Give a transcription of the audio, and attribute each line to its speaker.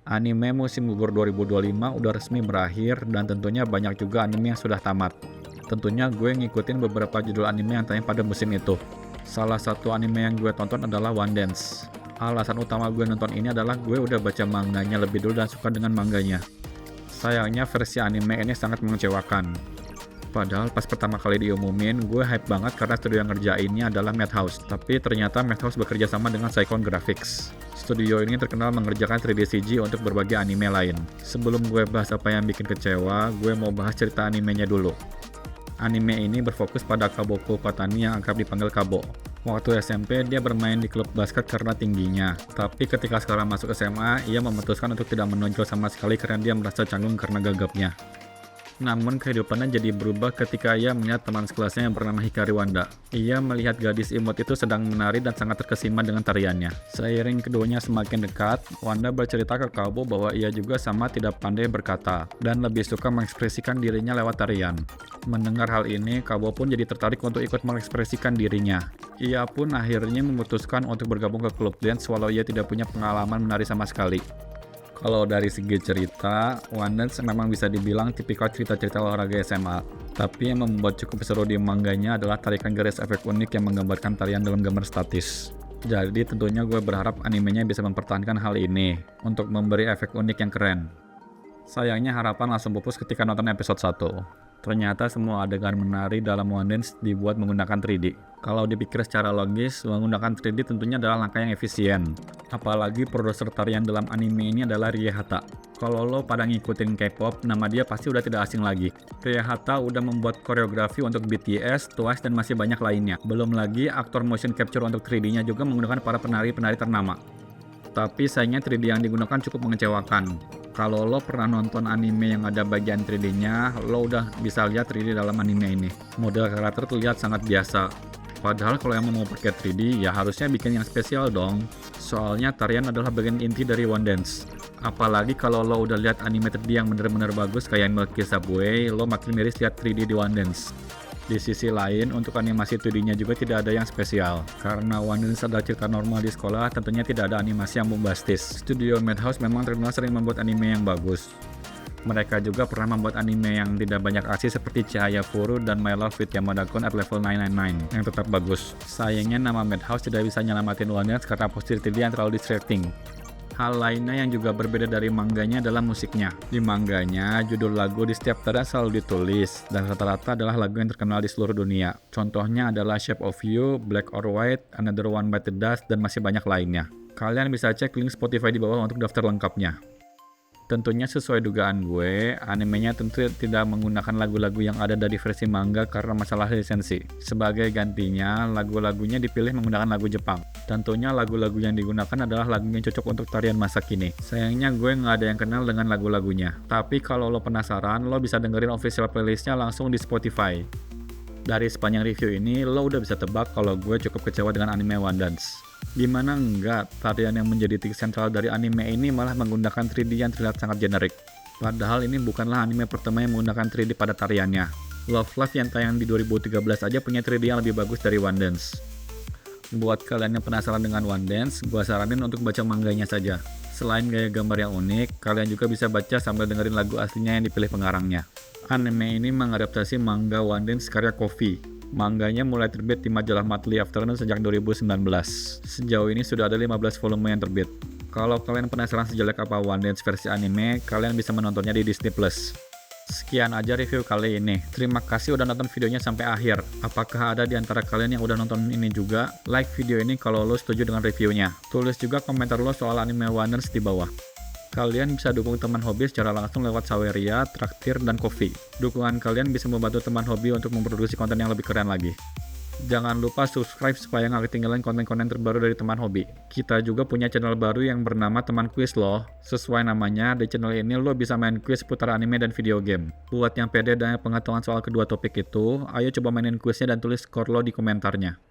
Speaker 1: Anime musim gugur 2025 udah resmi berakhir dan tentunya banyak juga anime yang sudah tamat. Tentunya gue ngikutin beberapa judul anime yang tayang pada musim itu. Salah satu anime yang gue tonton adalah One Dance. Alasan utama gue nonton ini adalah gue udah baca manganya lebih dulu dan suka dengan manganya. Sayangnya versi anime ini sangat mengecewakan. Padahal pas pertama kali diumumin, gue hype banget karena studio yang ngerjainnya adalah Madhouse. Tapi ternyata Madhouse bekerja sama dengan Saicon Graphics. Studio ini terkenal mengerjakan 3D CG untuk berbagai anime lain. Sebelum gue bahas apa yang bikin kecewa, gue mau bahas cerita animenya dulu. Anime ini berfokus pada Kaboko Kotani yang akrab dipanggil Kabo. Waktu SMP, dia bermain di klub basket karena tingginya. Tapi ketika sekarang masuk SMA, ia memutuskan untuk tidak menonjol sama sekali karena dia merasa canggung karena gagapnya. Namun kehidupannya jadi berubah ketika ia melihat teman sekelasnya yang bernama Hikari Wanda. Ia melihat gadis imut itu sedang menari dan sangat terkesima dengan tariannya. Seiring keduanya semakin dekat, Wanda bercerita ke Kabo bahwa ia juga sama tidak pandai berkata dan lebih suka mengekspresikan dirinya lewat tarian. Mendengar hal ini, Kabo pun jadi tertarik untuk ikut mengekspresikan dirinya. Ia pun akhirnya memutuskan untuk bergabung ke klub dance walau ia tidak punya pengalaman menari sama sekali. Kalau dari segi cerita, One Dance memang bisa dibilang tipikal cerita-cerita olahraga SMA. Tapi yang membuat cukup seru di manganya adalah tarikan garis efek unik yang menggambarkan tarian dalam gambar statis. Jadi tentunya gue berharap animenya bisa mempertahankan hal ini, untuk memberi efek unik yang keren. Sayangnya harapan langsung pupus ketika nonton episode 1. Ternyata semua adegan menari dalam One Dance dibuat menggunakan 3D. Kalau dipikir secara logis, menggunakan 3D tentunya adalah langkah yang efisien. Apalagi produser tarian dalam anime ini adalah Rie Hata. Kalau lo pada ngikutin K-pop, nama dia pasti udah tidak asing lagi. Rie Hata udah membuat koreografi untuk BTS, Twice, dan masih banyak lainnya. Belum lagi aktor motion capture untuk 3D-nya juga menggunakan para penari-penari ternama. Tapi sayangnya 3D yang digunakan cukup mengecewakan. Kalau lo pernah nonton anime yang ada bagian 3D-nya, lo udah bisa lihat 3D dalam anime ini. Model karakter terlihat sangat biasa. Padahal kalau yang mau pakai 3D, ya harusnya bikin yang spesial dong. Soalnya tarian adalah bagian inti dari One Dance. Apalagi kalau lo udah lihat anime 3D yang bener-bener bagus kayak Milky Subway, lo makin miris lihat 3D di One Dance. Di sisi lain, untuk animasi 2D-nya juga tidak ada yang spesial. Karena One Dance adalah cerita normal di sekolah, tentunya tidak ada animasi yang bombastis. Studio Madhouse memang terkenal sering membuat anime yang bagus. Mereka juga pernah membuat anime yang tidak banyak aksi seperti Cahaya Furu dan My Love with Yamada-kun at Level 999 yang tetap bagus. Sayangnya nama Madhouse tidak bisa nyelamatin One Dance karena postur 3D yang terlalu distracting. Hal lainnya yang juga berbeda dari manganya adalah musiknya. Di manganya, judul lagu di setiap tarian selalu ditulis, dan rata-rata adalah lagu yang terkenal di seluruh dunia. Contohnya adalah Shape of You, Black or White, Another One Bite the Dust, dan masih banyak lainnya. Kalian bisa cek link Spotify di bawah untuk daftar lengkapnya. Tentunya sesuai dugaan gue, animenya tentu tidak menggunakan lagu-lagu yang ada dari versi manga karena masalah lisensi. Sebagai gantinya, lagu-lagunya dipilih menggunakan lagu Jepang. Tentunya lagu-lagu yang digunakan adalah lagu yang cocok untuk tarian masa kini. Sayangnya gue nggak ada yang kenal dengan lagu-lagunya. Tapi kalau lo penasaran, lo bisa dengerin official playlistnya langsung di Spotify. Dari sepanjang review ini, lo udah bisa tebak kalau gue cukup kecewa dengan anime One Dance. Gimana enggak, tarian yang menjadi titik sentral dari anime ini malah menggunakan 3D yang terlihat sangat generik. Padahal ini bukanlah anime pertama yang menggunakan 3D pada tariannya. Love Live yang tayang di 2013 aja punya 3D yang lebih bagus dari One Dance. Buat kalian yang penasaran dengan One Dance, gua saranin untuk baca manganya saja. Selain gaya gambar yang unik, kalian juga bisa baca sambil dengerin lagu aslinya yang dipilih pengarangnya. Anime ini mengadaptasi manga One Dance karya Coffee. Manganya mulai terbit di majalah Monthly Afternoon sejak 2019. Sejauh ini sudah ada 15 volume yang terbit. Kalau kalian penasaran sejelek apa One Dance versi anime, kalian bisa menontonnya di Disney+. Sekian aja review kali ini. Terima kasih udah nonton videonya sampai akhir. Apakah ada di antara kalian yang udah nonton ini juga? Like video ini kalau lo setuju dengan reviewnya. Tulis juga komentar lo soal anime One Dance di bawah. Kalian bisa dukung teman hobi secara langsung lewat Saweria, Traktir, dan Ko-fi. Dukungan kalian bisa membantu teman hobi untuk memproduksi konten yang lebih keren lagi. Jangan lupa subscribe supaya nggak ketinggalan konten-konten terbaru dari teman hobi. Kita juga punya channel baru yang bernama Teman Quiz loh. Sesuai namanya, di channel ini lo bisa main quiz seputar anime dan video game. Buat yang pede dan pengetahuan soal kedua topik itu, ayo coba mainin quiznya dan tulis skor lo di komentarnya.